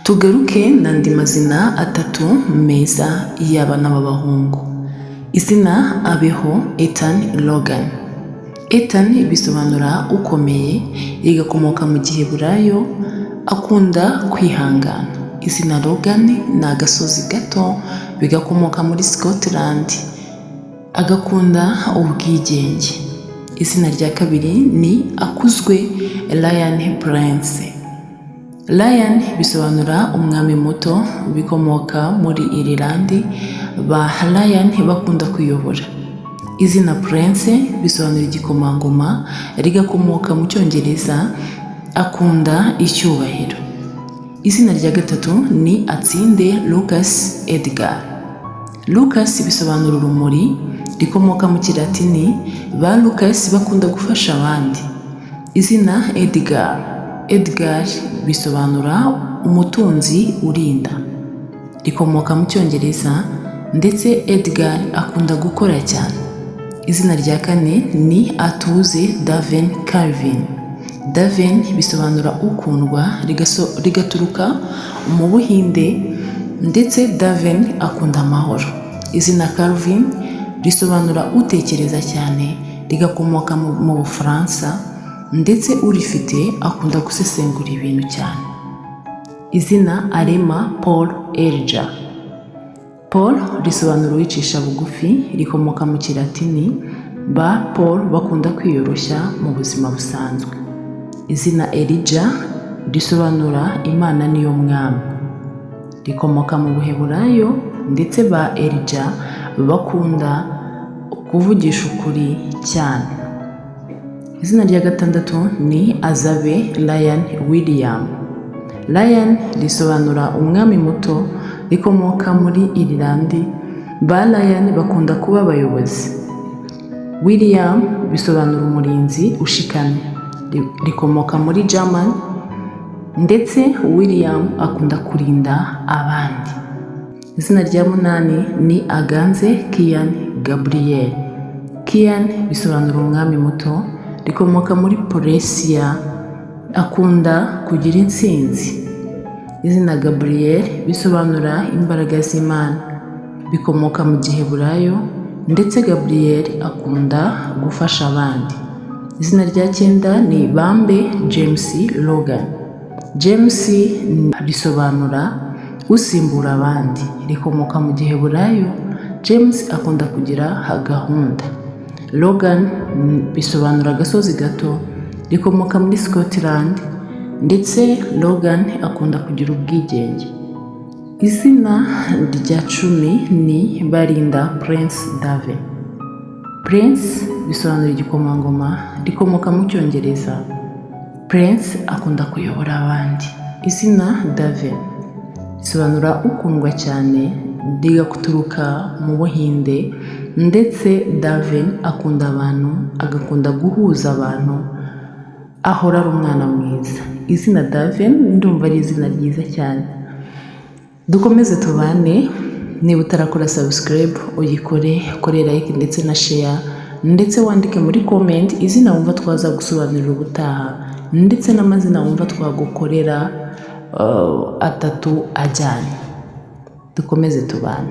Tugaruke n'andi mazina atatu meza y'abana b'abahungu. Izina Abeho Ethan Logan. Ethan bisobanura ukomeye, rigakomoka mu Giheburayo akunda kwihangana. Izina Logan ni agasozi gato, bigakomoka muri Scotland, agakunda ubwigenge. Izina rya kabiri ni Akuzwe Ryan Prince. Ryan bisobanura umwami muto, bikomoka muri Ireland, ba Ryan bakunda kuyobora. Izina Prince bisobanura igikomangoma, rigakomoka mu Cyongereza, akunda icyubahiro. Izina rya gatatu ni Atsinde Lucas Edgar. Lucas bisobanura urumuri, rikomoka mu Kilatini, ba Lucas bakunda gufasha abandi. Izina Edgar bisobanura umutunzi urinda, rikomoka mu Cyongereza, ndetse Edgar akunda gukora cyane. Izina rya kane ni Atuze Daven Calvin. Daven bisobanura ukundwa, rigaturuka mu Buhinde, ndetse Daven akunda amahoro. Izina Calvin risobanura utekereza cyane, rigakomoka mu Bufaransa, ndetse urifite akunda gusesengura ibintu cyane. Izina Arema Paul Elja. Paul risobanura uwicisha bugufi, rikomoka mu Kilatini, ba Paul bakunda kwiyoroshya mu buzima busanzwe. Izina Elijah risobanura Imana niyo mwami, rikomoka mu Buheburayo, ndetse ba Elijah bakunda kuvugisha ukuri cyane. Izina rya gatandatu ni Azabe Ryan William. Ryan risobanura umwami muto, rikomoka muri Ireland, ba Ryan bakunda kuba abayobozi. William bisobanura umurinzi ushikamye, rikomoka muri German, ndetse William akunda kurinda abandi. Izina rya munani ni Aganze Kian Gabriel. Kian bisobanura umwami muto, rikomoka muri Polesia, akunda kugira intsinzi. Izina Gabriel bisobanura imbaraga z'Imana, bikomoka mu Giheburayo, ndetse Gabriel akunda gufasha abandi. Izina rya cyenda ni Bambe James Logan. James risobanura usimbura abandi, rikomoka mu Giheburayo. James akunda kugira gahunda. Logan bisobanura agasozi gato, rikomoka muri Scotland, ndetse Logan akunda kugira ubwigenge. Izina rya cumi ni Barinda Prince Daven. Prince bisobanura igikomangoma, rikomoka mu Cyongereza. Prince akunda kuyobora abandi. Izina Daven bisobanura ukundwa cyane, rigaturuka mu Buhinde, ndetse Daven akunda abantu, agakunda guhuza abantu, ahora ari umwana mwiza. Izina Daven ndumva ari izina ryiza cyane. Dukomeze tubane. Niba utarakora subscribe uyikore, kore like ndetse na share, ndetse wandike muri comment izina wumva twaza gusobanurira ubutaha, ndetse n'amazina wumva twagukorera atatu ajyanye. Dukomeze tubane.